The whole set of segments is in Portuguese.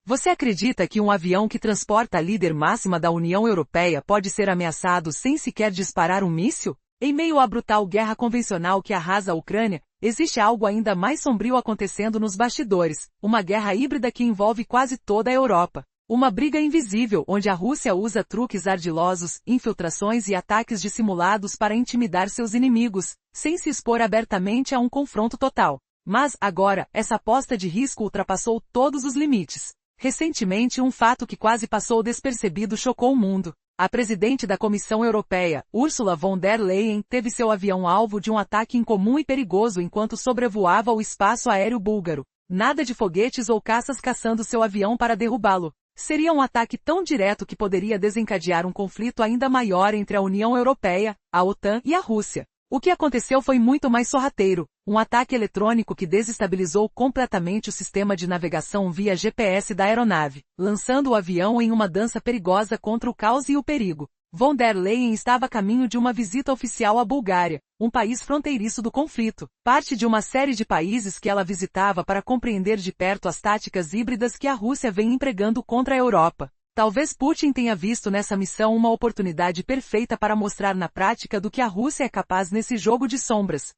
Você acredita que um avião que transporta a líder máxima da União Europeia pode ser ameaçado sem sequer disparar um míssil? Em meio à brutal guerra convencional que arrasa a Ucrânia, existe algo ainda mais sombrio acontecendo nos bastidores, uma guerra híbrida que envolve quase toda a Europa. Uma briga invisível onde a Rússia usa truques ardilosos, infiltrações e ataques dissimulados para intimidar seus inimigos, sem se expor abertamente a um confronto total. Mas, agora, essa aposta de risco ultrapassou todos os limites. Recentemente, um fato que quase passou despercebido chocou o mundo. A presidente da Comissão Europeia, Ursula von der Leyen, teve seu avião alvo de um ataque incomum e perigoso enquanto sobrevoava o espaço aéreo búlgaro. Nada de foguetes ou caças caçando seu avião para derrubá-lo. Seria um ataque tão direto que poderia desencadear um conflito ainda maior entre a União Europeia, a OTAN e a Rússia. O que aconteceu foi muito mais sorrateiro, um ataque eletrônico que desestabilizou completamente o sistema de navegação via GPS da aeronave, lançando o avião em uma dança perigosa contra o caos e o perigo. Von der Leyen estava a caminho de uma visita oficial à Bulgária, um país fronteiriço do conflito, parte de uma série de países que ela visitava para compreender de perto as táticas híbridas que a Rússia vem empregando contra a Europa. Talvez Putin tenha visto nessa missão uma oportunidade perfeita para mostrar na prática do que a Rússia é capaz nesse jogo de sombras.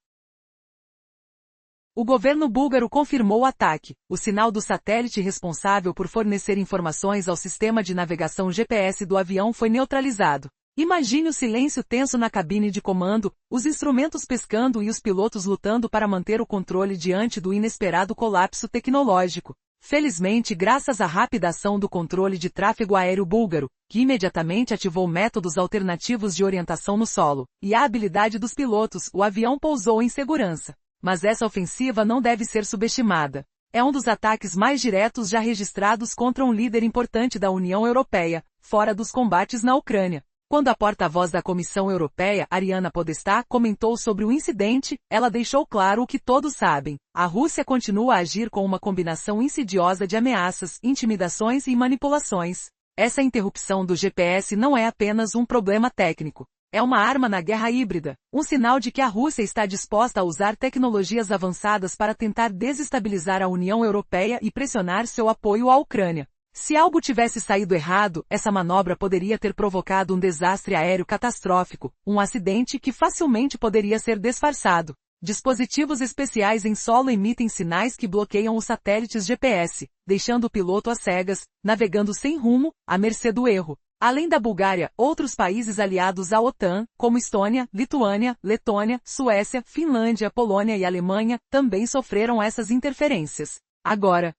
O governo búlgaro confirmou o ataque. O sinal do satélite responsável por fornecer informações ao sistema de navegação GPS do avião foi neutralizado. Imagine o silêncio tenso na cabine de comando, os instrumentos pescando e os pilotos lutando para manter o controle diante do inesperado colapso tecnológico. Felizmente, graças à rápida ação do controle de tráfego aéreo búlgaro, que imediatamente ativou métodos alternativos de orientação no solo, e a habilidade dos pilotos, o avião pousou em segurança. Mas essa ofensiva não deve ser subestimada. É um dos ataques mais diretos já registrados contra um líder importante da União Europeia, fora dos combates na Ucrânia. Quando a porta-voz da Comissão Europeia, Ariana Podestá, comentou sobre o incidente, ela deixou claro o que todos sabem. A Rússia continua a agir com uma combinação insidiosa de ameaças, intimidações e manipulações. Essa interrupção do GPS não é apenas um problema técnico. É uma arma na guerra híbrida, um sinal de que a Rússia está disposta a usar tecnologias avançadas para tentar desestabilizar a União Europeia e pressionar seu apoio à Ucrânia. Se algo tivesse saído errado, essa manobra poderia ter provocado um desastre aéreo catastrófico, um acidente que facilmente poderia ser disfarçado. Dispositivos especiais em solo emitem sinais que bloqueiam os satélites GPS, deixando o piloto às cegas, navegando sem rumo, à mercê do erro. Além da Bulgária, outros países aliados à OTAN, como Estônia, Lituânia, Letônia, Suécia, Finlândia, Polônia e Alemanha, também sofreram essas interferências. Agora,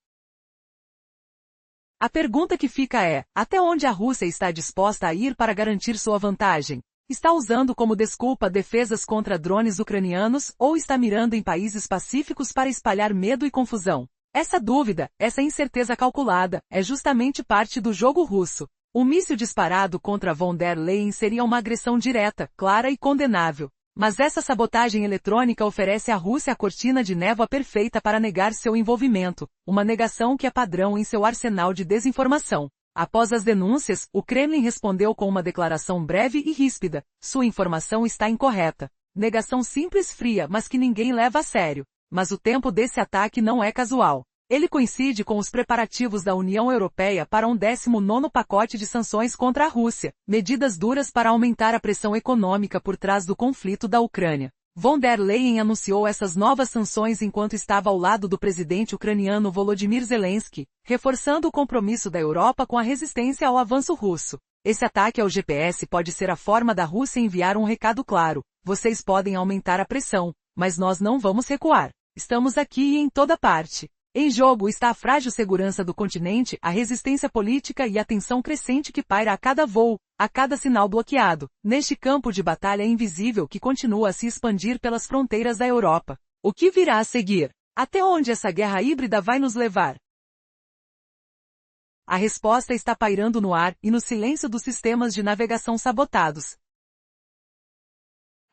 a pergunta que fica é, até onde a Rússia está disposta a ir para garantir sua vantagem? Está usando como desculpa defesas contra drones ucranianos ou está mirando em países pacíficos para espalhar medo e confusão? Essa dúvida, essa incerteza calculada, é justamente parte do jogo russo. Um míssil disparado contra von der Leyen seria uma agressão direta, clara e condenável. Mas essa sabotagem eletrônica oferece à Rússia a cortina de névoa perfeita para negar seu envolvimento, uma negação que é padrão em seu arsenal de desinformação. Após as denúncias, o Kremlin respondeu com uma declaração breve e ríspida: sua informação está incorreta. Negação simples e fria, mas que ninguém leva a sério. Mas o tempo desse ataque não é casual. Ele coincide com os preparativos da União Europeia para um 19º pacote de sanções contra a Rússia, medidas duras para aumentar a pressão econômica por trás do conflito da Ucrânia. Von der Leyen anunciou essas novas sanções enquanto estava ao lado do presidente ucraniano Volodymyr Zelensky, reforçando o compromisso da Europa com a resistência ao avanço russo. Esse ataque ao GPS pode ser a forma da Rússia enviar um recado claro: vocês podem aumentar a pressão, mas nós não vamos recuar. Estamos aqui e em toda parte. Em jogo está a frágil segurança do continente, a resistência política e a tensão crescente que paira a cada voo, a cada sinal bloqueado, neste campo de batalha invisível que continua a se expandir pelas fronteiras da Europa. O que virá a seguir? Até onde essa guerra híbrida vai nos levar? A resposta está pairando no ar e no silêncio dos sistemas de navegação sabotados.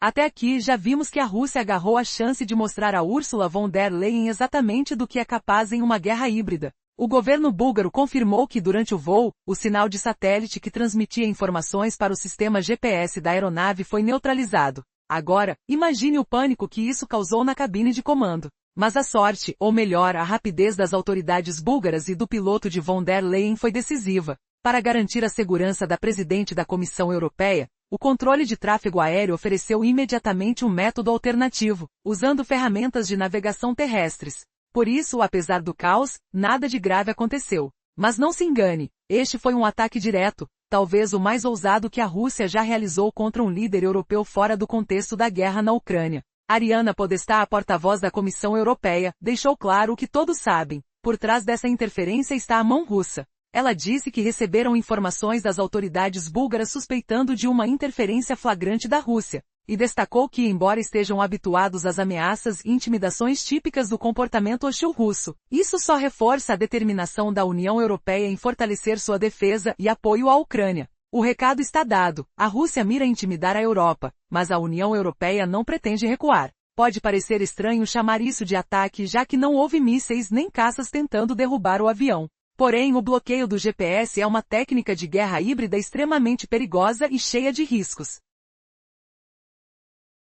Até aqui já vimos que a Rússia agarrou a chance de mostrar a Ursula von der Leyen exatamente do que é capaz em uma guerra híbrida. O governo búlgaro confirmou que durante o voo, o sinal de satélite que transmitia informações para o sistema GPS da aeronave foi neutralizado. Agora, imagine o pânico que isso causou na cabine de comando. Mas a sorte, ou melhor, a rapidez das autoridades búlgaras e do piloto de von der Leyen foi decisiva. Para garantir a segurança da presidente da Comissão Europeia, o controle de tráfego aéreo ofereceu imediatamente um método alternativo, usando ferramentas de navegação terrestres. Por isso, apesar do caos, nada de grave aconteceu. Mas não se engane, este foi um ataque direto, talvez o mais ousado que a Rússia já realizou contra um líder europeu fora do contexto da guerra na Ucrânia. Ariana Podestá, a porta-voz da Comissão Europeia, deixou claro o que todos sabem. Por trás dessa interferência está a mão russa. Ela disse que receberam informações das autoridades búlgaras suspeitando de uma interferência flagrante da Rússia, e destacou que, embora estejam habituados às ameaças e intimidações típicas do comportamento hostil russo, isso só reforça a determinação da União Europeia em fortalecer sua defesa e apoio à Ucrânia. O recado está dado, a Rússia mira intimidar a Europa, mas a União Europeia não pretende recuar. Pode parecer estranho chamar isso de ataque já que não houve mísseis nem caças tentando derrubar o avião. Porém, o bloqueio do GPS é uma técnica de guerra híbrida extremamente perigosa e cheia de riscos.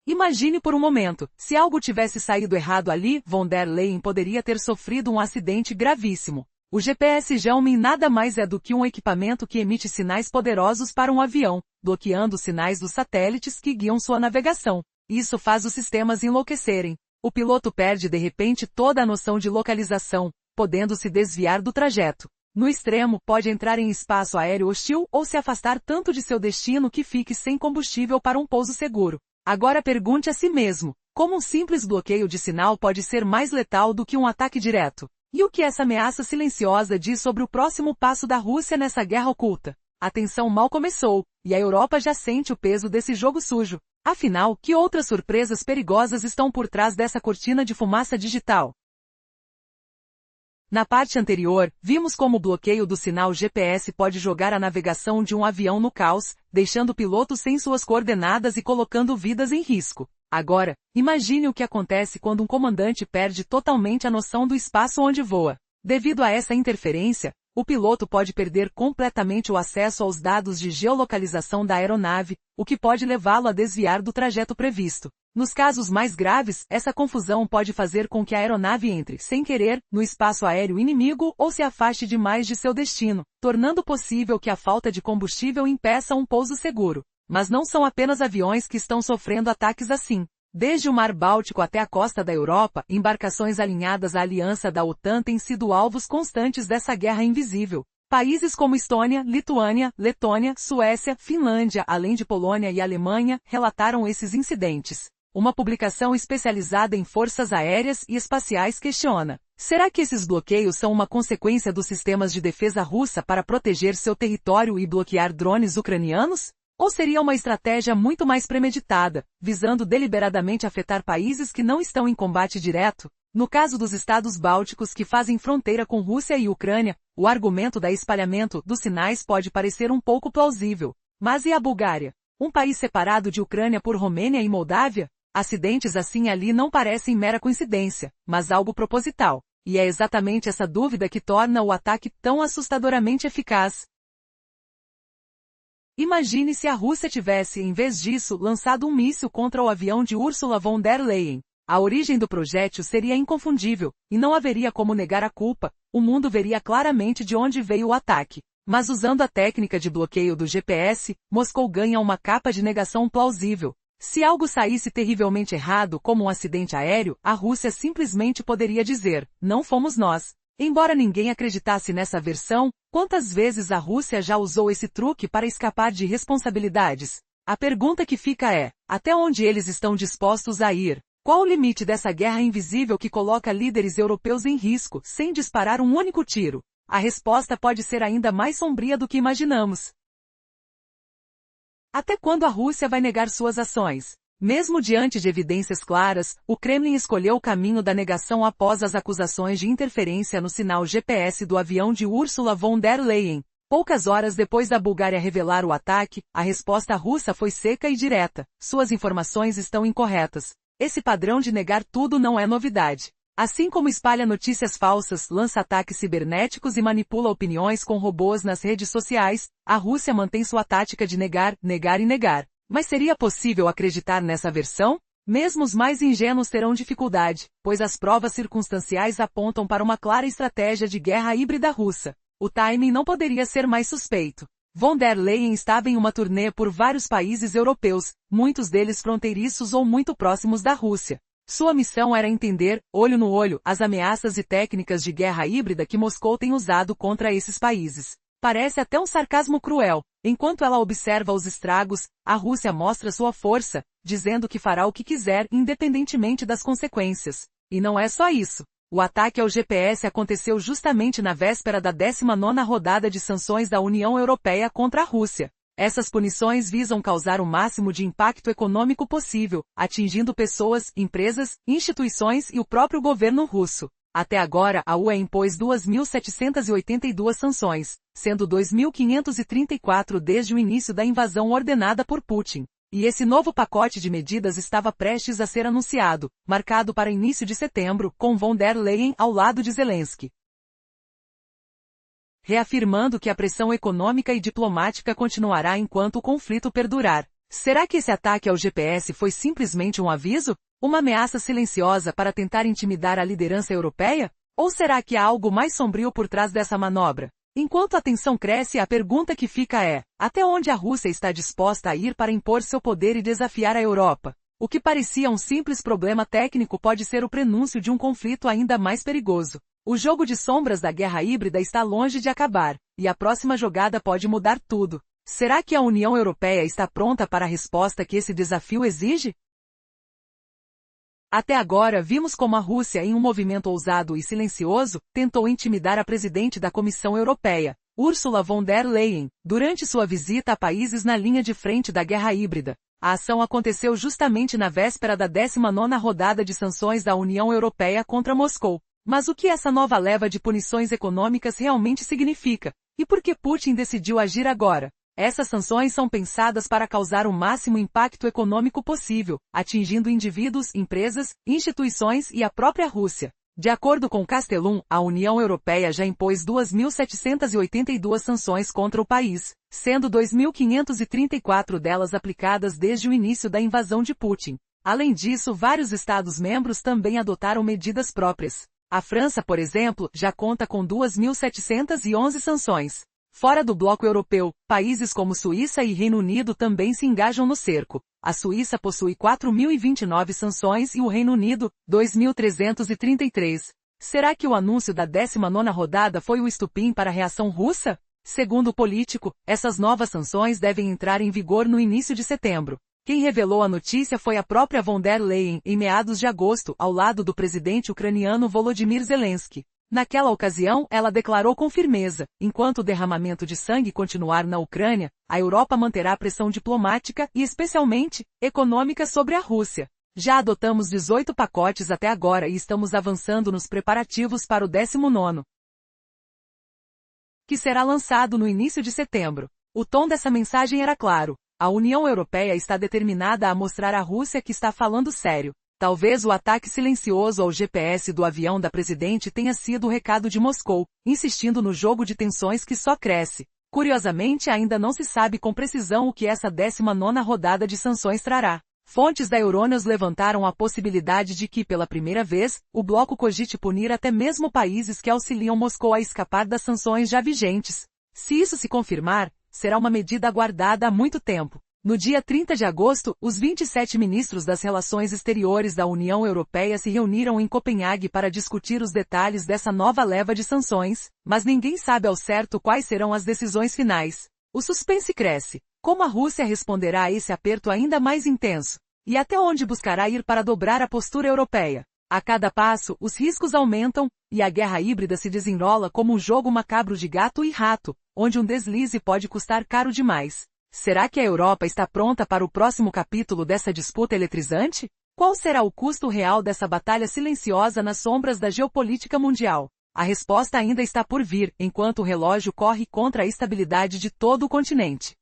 Imagine por um momento, se algo tivesse saído errado ali, von der Leyen poderia ter sofrido um acidente gravíssimo. O GPS Xiaomi nada mais é do que um equipamento que emite sinais poderosos para um avião, bloqueando os sinais dos satélites que guiam sua navegação. Isso faz os sistemas enlouquecerem. O piloto perde de repente toda a noção de localização, podendo se desviar do trajeto. No extremo, pode entrar em espaço aéreo hostil ou se afastar tanto de seu destino que fique sem combustível para um pouso seguro. Agora pergunte a si mesmo, como um simples bloqueio de sinal pode ser mais letal do que um ataque direto? E o que essa ameaça silenciosa diz sobre o próximo passo da Rússia nessa guerra oculta? A tensão mal começou, e a Europa já sente o peso desse jogo sujo. Afinal, que outras surpresas perigosas estão por trás dessa cortina de fumaça digital? Na parte anterior, vimos como o bloqueio do sinal GPS pode jogar a navegação de um avião no caos, deixando o piloto sem suas coordenadas e colocando vidas em risco. Agora, imagine o que acontece quando um comandante perde totalmente a noção do espaço onde voa. Devido a essa interferência, o piloto pode perder completamente o acesso aos dados de geolocalização da aeronave, o que pode levá-lo a desviar do trajeto previsto. Nos casos mais graves, essa confusão pode fazer com que a aeronave entre, sem querer, no espaço aéreo inimigo ou se afaste demais de seu destino, tornando possível que a falta de combustível impeça um pouso seguro. Mas não são apenas aviões que estão sofrendo ataques assim. Desde o Mar Báltico até a costa da Europa, embarcações alinhadas à aliança da OTAN têm sido alvos constantes dessa guerra invisível. Países como Estônia, Lituânia, Letônia, Suécia, Finlândia, além de Polônia e Alemanha, relataram esses incidentes. Uma publicação especializada em forças aéreas e espaciais questiona: será que esses bloqueios são uma consequência dos sistemas de defesa russa para proteger seu território e bloquear drones ucranianos? Ou seria uma estratégia muito mais premeditada, visando deliberadamente afetar países que não estão em combate direto? No caso dos estados bálticos que fazem fronteira com Rússia e Ucrânia, o argumento da espalhamento dos sinais pode parecer um pouco plausível. Mas e a Bulgária? Um país separado de Ucrânia por Romênia e Moldávia? Acidentes assim ali não parecem mera coincidência, mas algo proposital. E é exatamente essa dúvida que torna o ataque tão assustadoramente eficaz. Imagine se a Rússia tivesse, em vez disso, lançado um míssil contra o avião de Ursula von der Leyen. A origem do projétil seria inconfundível, e não haveria como negar a culpa, o mundo veria claramente de onde veio o ataque. Mas usando a técnica de bloqueio do GPS, Moscou ganha uma capa de negação plausível. Se algo saísse terrivelmente errado como um acidente aéreo, a Rússia simplesmente poderia dizer: não fomos nós. Embora ninguém acreditasse nessa versão, quantas vezes a Rússia já usou esse truque para escapar de responsabilidades? A pergunta que fica é: até onde eles estão dispostos a ir? Qual o limite dessa guerra invisível que coloca líderes europeus em risco, sem disparar um único tiro? A resposta pode ser ainda mais sombria do que imaginamos. Até quando a Rússia vai negar suas ações? Mesmo diante de evidências claras, o Kremlin escolheu o caminho da negação após as acusações de interferência no sinal GPS do avião de Ursula von der Leyen. Poucas horas depois da Bulgária revelar o ataque, a resposta russa foi seca e direta: suas informações estão incorretas. Esse padrão de negar tudo não é novidade. Assim como espalha notícias falsas, lança ataques cibernéticos e manipula opiniões com robôs nas redes sociais, a Rússia mantém sua tática de negar, negar e negar. Mas seria possível acreditar nessa versão? Mesmo os mais ingênuos terão dificuldade, pois as provas circunstanciais apontam para uma clara estratégia de guerra híbrida russa. O timing não poderia ser mais suspeito. Von der Leyen estava em uma turnê por vários países europeus, muitos deles fronteiriços ou muito próximos da Rússia. Sua missão era entender, olho no olho, as ameaças e técnicas de guerra híbrida que Moscou tem usado contra esses países. Parece até um sarcasmo cruel. Enquanto ela observa os estragos, a Rússia mostra sua força, dizendo que fará o que quiser independentemente das consequências. E não é só isso. O ataque ao GPS aconteceu justamente na véspera da 19ª rodada de sanções da União Europeia contra a Rússia. Essas punições visam causar o máximo de impacto econômico possível, atingindo pessoas, empresas, instituições e o próprio governo russo. Até agora, a UE impôs 2.782 sanções, sendo 2.534 desde o início da invasão ordenada por Putin. E esse novo pacote de medidas estava prestes a ser anunciado, marcado para início de setembro, com von der Leyen ao lado de Zelensky. Reafirmando que a pressão econômica e diplomática continuará enquanto o conflito perdurar. Será que esse ataque ao GPS foi simplesmente um aviso? Uma ameaça silenciosa para tentar intimidar a liderança europeia? Ou será que há algo mais sombrio por trás dessa manobra? Enquanto a tensão cresce, a pergunta que fica é: até onde a Rússia está disposta a ir para impor seu poder e desafiar a Europa? O que parecia um simples problema técnico pode ser o prenúncio de um conflito ainda mais perigoso. O jogo de sombras da guerra híbrida está longe de acabar, e a próxima jogada pode mudar tudo. Será que a União Europeia está pronta para a resposta que esse desafio exige? Até agora vimos como a Rússia, em um movimento ousado e silencioso, tentou intimidar a presidente da Comissão Europeia, Ursula von der Leyen, durante sua visita a países na linha de frente da guerra híbrida. A ação aconteceu justamente na véspera da 19ª rodada de sanções da União Europeia contra Moscou. Mas o que essa nova leva de punições econômicas realmente significa? E por que Putin decidiu agir agora? Essas sanções são pensadas para causar o máximo impacto econômico possível, atingindo indivíduos, empresas, instituições e a própria Rússia. De acordo com Castellum, a União Europeia já impôs 2.782 sanções contra o país, sendo 2.534 delas aplicadas desde o início da invasão de Putin. Além disso, vários Estados-membros também adotaram medidas próprias. A França, por exemplo, já conta com 2.711 sanções. Fora do bloco europeu, países como Suíça e Reino Unido também se engajam no cerco. A Suíça possui 4.029 sanções e o Reino Unido, 2.333. Será que o anúncio da 19ª rodada foi o estupim para a reação russa? Segundo o Político, essas novas sanções devem entrar em vigor no início de setembro. Quem revelou a notícia foi a própria von der Leyen, em meados de agosto, ao lado do presidente ucraniano Volodymyr Zelensky. Naquela ocasião, ela declarou com firmeza: enquanto o derramamento de sangue continuar na Ucrânia, a Europa manterá pressão diplomática e, especialmente, econômica sobre a Rússia. Já adotamos 18 pacotes até agora e estamos avançando nos preparativos para o 19º, que será lançado no início de setembro. O tom dessa mensagem era claro. A União Europeia está determinada a mostrar à Rússia que está falando sério. Talvez o ataque silencioso ao GPS do avião da presidente tenha sido o recado de Moscou, insistindo no jogo de tensões que só cresce. Curiosamente, ainda não se sabe com precisão o que essa 19ª rodada de sanções trará. Fontes da Euronews levantaram a possibilidade de que, pela primeira vez, o bloco cogite punir até mesmo países que auxiliam Moscou a escapar das sanções já vigentes. Se isso se confirmar, será uma medida aguardada há muito tempo. No dia 30 de agosto, os 27 ministros das Relações Exteriores da União Europeia se reuniram em Copenhague para discutir os detalhes dessa nova leva de sanções, mas ninguém sabe ao certo quais serão as decisões finais. O suspense cresce. Como a Rússia responderá a esse aperto ainda mais intenso? E até onde buscará ir para dobrar a postura europeia? A cada passo, os riscos aumentam, e a guerra híbrida se desenrola como um jogo macabro de gato e rato, onde um deslize pode custar caro demais. Será que a Europa está pronta para o próximo capítulo dessa disputa eletrizante? Qual será o custo real dessa batalha silenciosa nas sombras da geopolítica mundial? A resposta ainda está por vir, enquanto o relógio corre contra a estabilidade de todo o continente.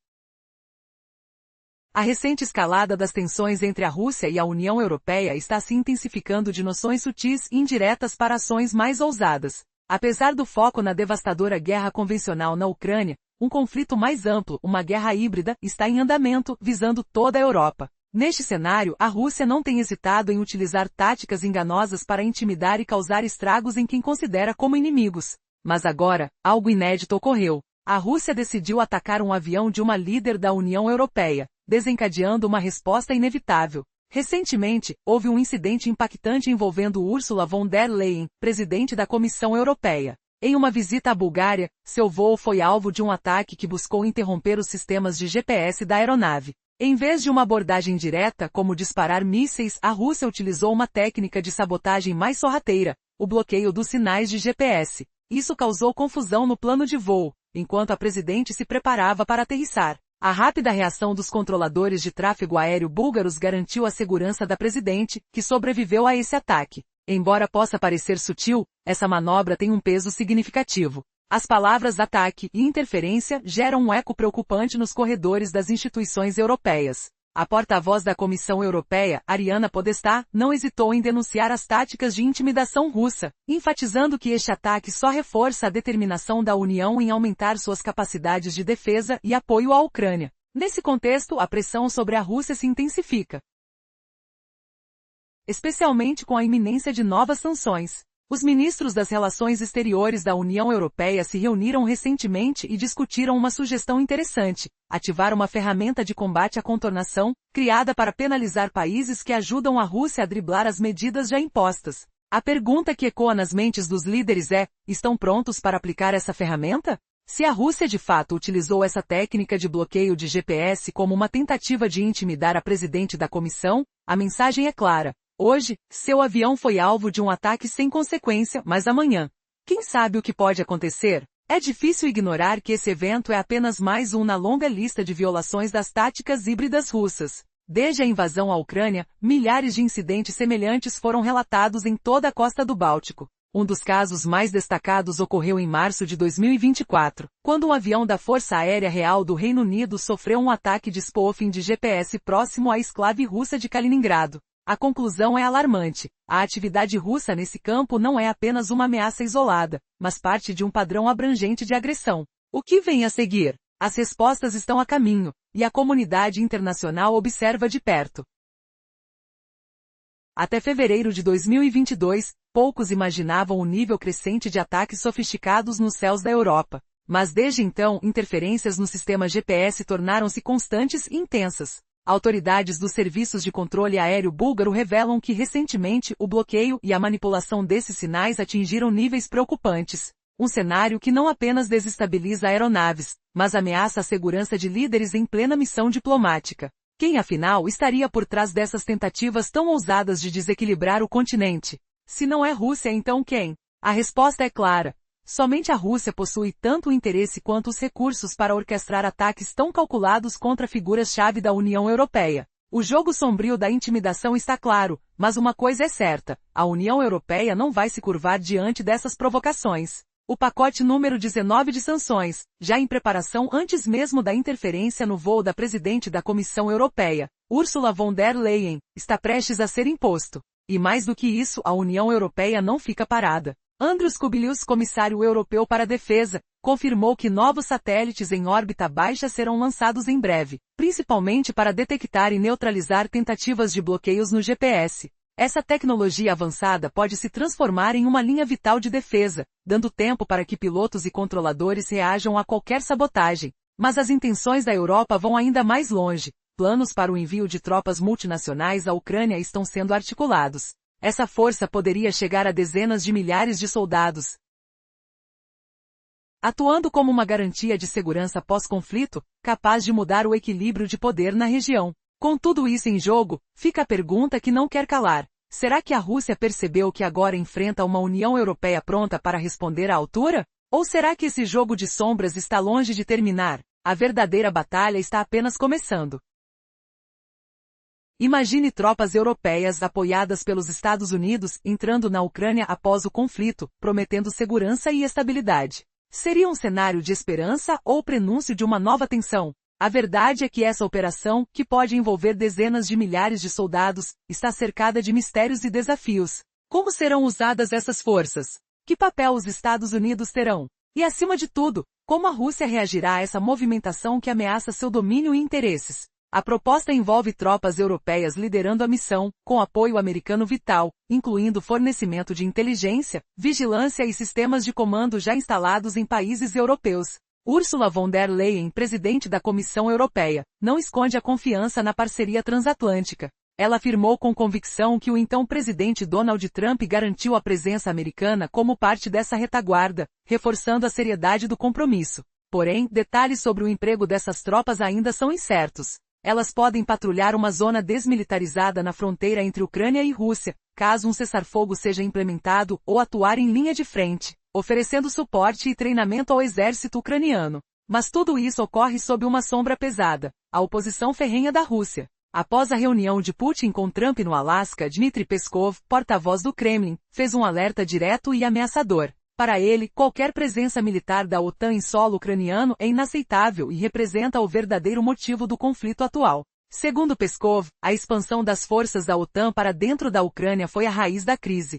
A recente escalada das tensões entre a Rússia e a União Europeia está se intensificando de noções sutis e indiretas para ações mais ousadas. Apesar do foco na devastadora guerra convencional na Ucrânia, um conflito mais amplo, uma guerra híbrida, está em andamento, visando toda a Europa. Neste cenário, a Rússia não tem hesitado em utilizar táticas enganosas para intimidar e causar estragos em quem considera como inimigos. Mas agora, algo inédito ocorreu. A Rússia decidiu atacar um avião de uma líder da União Europeia, desencadeando uma resposta inevitável. Recentemente, houve um incidente impactante envolvendo Ursula von der Leyen, presidente da Comissão Europeia. Em uma visita à Bulgária, seu voo foi alvo de um ataque que buscou interromper os sistemas de GPS da aeronave. Em vez de uma abordagem direta, como disparar mísseis, a Rússia utilizou uma técnica de sabotagem mais sorrateira, o bloqueio dos sinais de GPS. Isso causou confusão no plano de voo, enquanto a presidente se preparava para aterrissar. A rápida reação dos controladores de tráfego aéreo búlgaros garantiu a segurança da presidente, que sobreviveu a esse ataque. Embora possa parecer sutil, essa manobra tem um peso significativo. As palavras ataque e interferência geram um eco preocupante nos corredores das instituições europeias. A porta-voz da Comissão Europeia, Ariana Podestá, não hesitou em denunciar as táticas de intimidação russa, enfatizando que este ataque só reforça a determinação da União em aumentar suas capacidades de defesa e apoio à Ucrânia. Nesse contexto, a pressão sobre a Rússia se intensifica, especialmente com a iminência de novas sanções. Os ministros das Relações Exteriores da União Europeia se reuniram recentemente e discutiram uma sugestão interessante: ativar uma ferramenta de combate à contornação, criada para penalizar países que ajudam a Rússia a driblar as medidas já impostas. A pergunta que ecoa nas mentes dos líderes é: estão prontos para aplicar essa ferramenta? Se a Rússia de fato utilizou essa técnica de bloqueio de GPS como uma tentativa de intimidar a presidente da comissão, a mensagem é clara. Hoje, seu avião foi alvo de um ataque sem consequência, mas amanhã, quem sabe o que pode acontecer? É difícil ignorar que esse evento é apenas mais um na longa lista de violações das táticas híbridas russas. Desde a invasão à Ucrânia, milhares de incidentes semelhantes foram relatados em toda a costa do Báltico. Um dos casos mais destacados ocorreu em março de 2024, quando um avião da Força Aérea Real do Reino Unido sofreu um ataque de spoofing de GPS próximo à exclave russa de Kaliningrado. A conclusão é alarmante. A atividade russa nesse campo não é apenas uma ameaça isolada, mas parte de um padrão abrangente de agressão. O que vem a seguir? As respostas estão a caminho, e a comunidade internacional observa de perto. Até fevereiro de 2022, poucos imaginavam o nível crescente de ataques sofisticados nos céus da Europa. Mas desde então, interferências no sistema GPS tornaram-se constantes e intensas. Autoridades dos serviços de controle aéreo búlgaro revelam que recentemente o bloqueio e a manipulação desses sinais atingiram níveis preocupantes. Um cenário que não apenas desestabiliza aeronaves, mas ameaça a segurança de líderes em plena missão diplomática. Quem afinal estaria por trás dessas tentativas tão ousadas de desequilibrar o continente? Se não é Rússia, então quem? A resposta é clara. Somente a Rússia possui tanto o interesse quanto os recursos para orquestrar ataques tão calculados contra figuras-chave da União Europeia. O jogo sombrio da intimidação está claro, mas uma coisa é certa: a União Europeia não vai se curvar diante dessas provocações. O pacote número 19 de sanções, já em preparação antes mesmo da interferência no voo da presidente da Comissão Europeia, Ursula von der Leyen, está prestes a ser imposto. E mais do que isso, a União Europeia não fica parada. Andrius Kubilius, comissário europeu para a defesa, confirmou que novos satélites em órbita baixa serão lançados em breve, principalmente para detectar e neutralizar tentativas de bloqueios no GPS. Essa tecnologia avançada pode se transformar em uma linha vital de defesa, dando tempo para que pilotos e controladores reajam a qualquer sabotagem. Mas as intenções da Europa vão ainda mais longe. Planos para o envio de tropas multinacionais à Ucrânia estão sendo articulados. Essa força poderia chegar a dezenas de milhares de soldados, atuando como uma garantia de segurança pós-conflito, capaz de mudar o equilíbrio de poder na região. Com tudo isso em jogo, fica a pergunta que não quer calar: será que a Rússia percebeu que agora enfrenta uma União Europeia pronta para responder à altura? Ou será que esse jogo de sombras está longe de terminar? A verdadeira batalha está apenas começando. Imagine tropas europeias apoiadas pelos Estados Unidos entrando na Ucrânia após o conflito, prometendo segurança e estabilidade. Seria um cenário de esperança ou prenúncio de uma nova tensão? A verdade é que essa operação, que pode envolver dezenas de milhares de soldados, está cercada de mistérios e desafios. Como serão usadas essas forças? Que papel os Estados Unidos terão? E acima de tudo, como a Rússia reagirá a essa movimentação que ameaça seu domínio e interesses? A proposta envolve tropas europeias liderando a missão, com apoio americano vital, incluindo fornecimento de inteligência, vigilância e sistemas de comando já instalados em países europeus. Ursula von der Leyen, presidente da Comissão Europeia, não esconde a confiança na parceria transatlântica. Ela afirmou com convicção que o então presidente Donald Trump garantiu a presença americana como parte dessa retaguarda, reforçando a seriedade do compromisso. Porém, detalhes sobre o emprego dessas tropas ainda são incertos. Elas podem patrulhar uma zona desmilitarizada na fronteira entre Ucrânia e Rússia, caso um cessar-fogo seja implementado, ou atuar em linha de frente, oferecendo suporte e treinamento ao exército ucraniano. Mas tudo isso ocorre sob uma sombra pesada, a oposição ferrenha da Rússia. Após a reunião de Putin com Trump no Alasca, Dmitry Peskov, porta-voz do Kremlin, fez um alerta direto e ameaçador. Para ele, qualquer presença militar da OTAN em solo ucraniano é inaceitável e representa o verdadeiro motivo do conflito atual. Segundo Peskov, a expansão das forças da OTAN para dentro da Ucrânia foi a raiz da crise.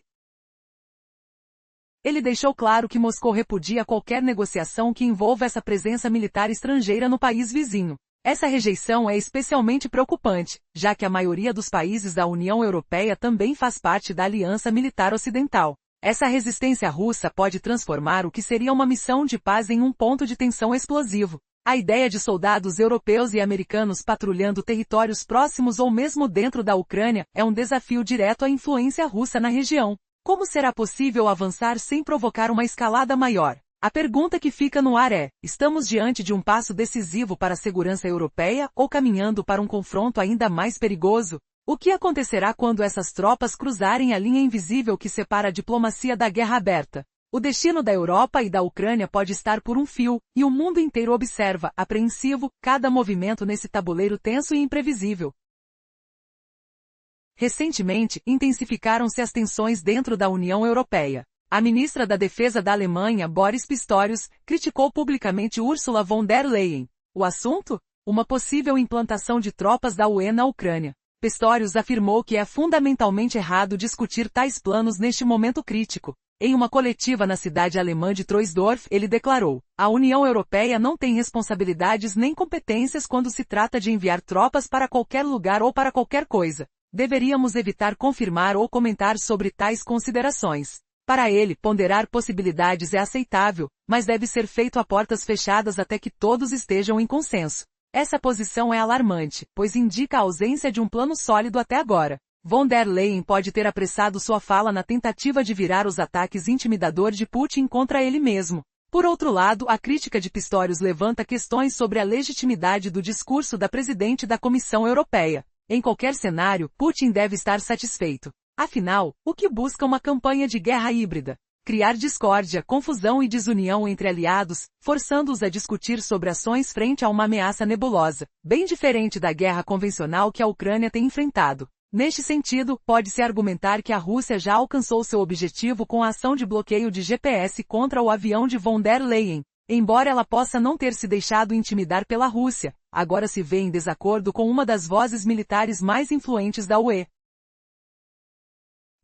Ele deixou claro que Moscou repudia qualquer negociação que envolva essa presença militar estrangeira no país vizinho. Essa rejeição é especialmente preocupante, já que a maioria dos países da União Europeia também faz parte da Aliança Militar Ocidental. Essa resistência russa pode transformar o que seria uma missão de paz em um ponto de tensão explosivo. A ideia de soldados europeus e americanos patrulhando territórios próximos ou mesmo dentro da Ucrânia é um desafio direto à influência russa na região. Como será possível avançar sem provocar uma escalada maior? A pergunta que fica no ar é: estamos diante de um passo decisivo para a segurança europeia ou caminhando para um confronto ainda mais perigoso? O que acontecerá quando essas tropas cruzarem a linha invisível que separa a diplomacia da guerra aberta? O destino da Europa e da Ucrânia pode estar por um fio, e o mundo inteiro observa, apreensivo, cada movimento nesse tabuleiro tenso e imprevisível. Recentemente, intensificaram-se as tensões dentro da União Europeia. A ministra da Defesa da Alemanha, Boris Pistorius, criticou publicamente Ursula von der Leyen. O assunto? Uma possível implantação de tropas da UE na Ucrânia. Pistorius afirmou que é fundamentalmente errado discutir tais planos neste momento crítico. Em uma coletiva na cidade alemã de Troisdorf, ele declarou: a União Europeia não tem responsabilidades nem competências quando se trata de enviar tropas para qualquer lugar ou para qualquer coisa. Deveríamos evitar confirmar ou comentar sobre tais considerações. Para ele, ponderar possibilidades é aceitável, mas deve ser feito a portas fechadas até que todos estejam em consenso. Essa posição é alarmante, pois indica a ausência de um plano sólido até agora. Von der Leyen pode ter apressado sua fala na tentativa de virar os ataques intimidadores de Putin contra ele mesmo. Por outro lado, a crítica de Pistorius levanta questões sobre a legitimidade do discurso da presidente da Comissão Europeia. Em qualquer cenário, Putin deve estar satisfeito. Afinal, o que busca uma campanha de guerra híbrida? Criar discórdia, confusão e desunião entre aliados, forçando-os a discutir sobre ações frente a uma ameaça nebulosa, bem diferente da guerra convencional que a Ucrânia tem enfrentado. Neste sentido, pode-se argumentar que a Rússia já alcançou seu objetivo com a ação de bloqueio de GPS contra o avião de von der Leyen. Embora ela possa não ter se deixado intimidar pela Rússia, agora se vê em desacordo com uma das vozes militares mais influentes da UE.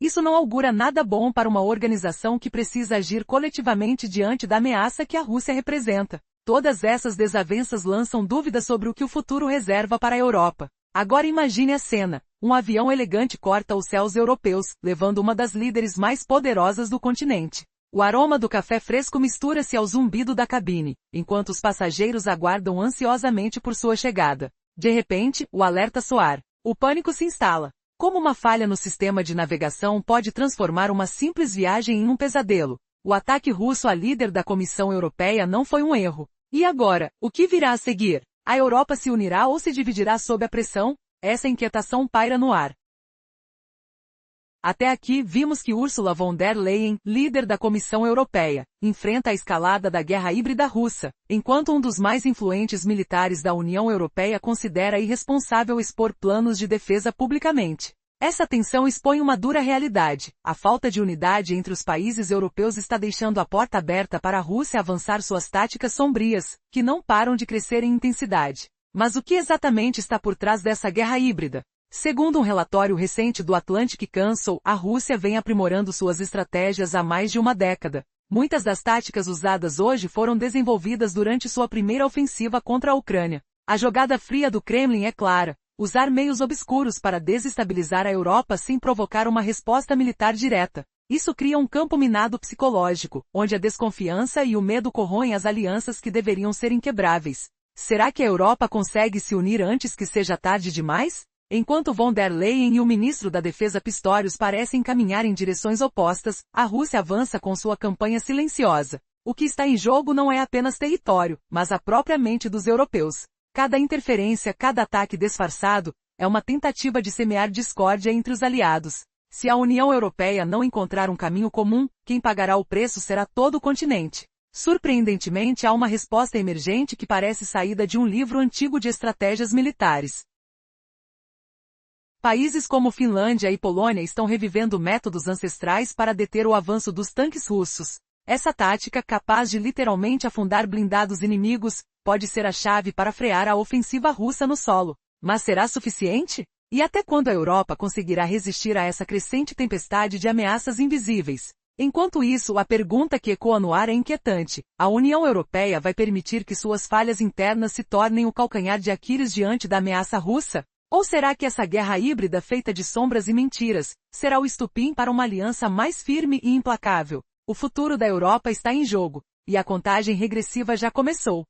Isso não augura nada bom para uma organização que precisa agir coletivamente diante da ameaça que a Rússia representa. Todas essas desavenças lançam dúvidas sobre o que o futuro reserva para a Europa. Agora imagine a cena. Um avião elegante corta os céus europeus, levando uma das líderes mais poderosas do continente. O aroma do café fresco mistura-se ao zumbido da cabine, enquanto os passageiros aguardam ansiosamente por sua chegada. De repente, o alerta soar. O pânico se instala. Como uma falha no sistema de navegação pode transformar uma simples viagem em um pesadelo? O ataque russo à líder da Comissão Europeia não foi um erro. E agora, o que virá a seguir? A Europa se unirá ou se dividirá sob a pressão? Essa inquietação paira no ar. Até aqui vimos que Ursula von der Leyen, líder da Comissão Europeia, enfrenta a escalada da guerra híbrida russa, enquanto um dos mais influentes militares da União Europeia considera irresponsável expor planos de defesa publicamente. Essa tensão expõe uma dura realidade. A falta de unidade entre os países europeus está deixando a porta aberta para a Rússia avançar suas táticas sombrias, que não param de crescer em intensidade. Mas o que exatamente está por trás dessa guerra híbrida? Segundo um relatório recente do Atlantic Council, a Rússia vem aprimorando suas estratégias há mais de uma década. Muitas das táticas usadas hoje foram desenvolvidas durante sua primeira ofensiva contra a Ucrânia. A jogada fria do Kremlin é clara: usar meios obscuros para desestabilizar a Europa sem provocar uma resposta militar direta. Isso cria um campo minado psicológico, onde a desconfiança e o medo corroem as alianças que deveriam ser inquebráveis. Será que a Europa consegue se unir antes que seja tarde demais? Enquanto von der Leyen e o ministro da Defesa Pistorius parecem caminhar em direções opostas, a Rússia avança com sua campanha silenciosa. O que está em jogo não é apenas território, mas a própria mente dos europeus. Cada interferência, cada ataque disfarçado, é uma tentativa de semear discórdia entre os aliados. Se a União Europeia não encontrar um caminho comum, quem pagará o preço será todo o continente. Surpreendentemente, há uma resposta emergente que parece saída de um livro antigo de estratégias militares. Países como Finlândia e Polônia estão revivendo métodos ancestrais para deter o avanço dos tanques russos. Essa tática, capaz de literalmente afundar blindados inimigos, pode ser a chave para frear a ofensiva russa no solo. Mas será suficiente? E até quando a Europa conseguirá resistir a essa crescente tempestade de ameaças invisíveis? Enquanto isso, a pergunta que ecoa no ar é inquietante: a União Europeia vai permitir que suas falhas internas se tornem o calcanhar de Aquiles diante da ameaça russa? Ou será que essa guerra híbrida feita de sombras e mentiras será o estupim para uma aliança mais firme e implacável? O futuro da Europa está em jogo, e a contagem regressiva já começou.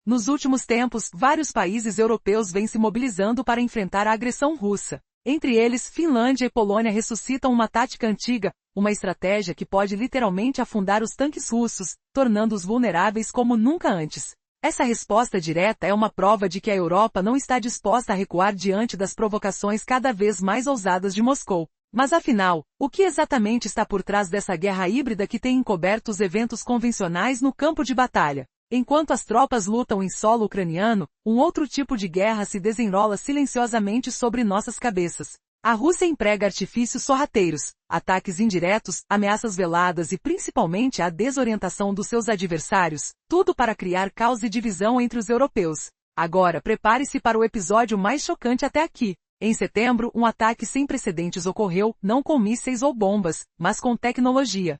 Nos últimos tempos, vários países europeus vêm se mobilizando para enfrentar a agressão russa. Entre eles, Finlândia e Polônia ressuscitam uma tática antiga, uma estratégia que pode literalmente afundar os tanques russos, tornando-os vulneráveis como nunca antes. Essa resposta direta é uma prova de que a Europa não está disposta a recuar diante das provocações cada vez mais ousadas de Moscou. Mas afinal, o que exatamente está por trás dessa guerra híbrida que tem encoberto os eventos convencionais no campo de batalha? Enquanto as tropas lutam em solo ucraniano, um outro tipo de guerra se desenrola silenciosamente sobre nossas cabeças. A Rússia emprega artifícios sorrateiros, ataques indiretos, ameaças veladas e principalmente a desorientação dos seus adversários, tudo para criar caos e divisão entre os europeus. Agora prepare-se para o episódio mais chocante até aqui. Em setembro, um ataque sem precedentes ocorreu, não com mísseis ou bombas, mas com tecnologia.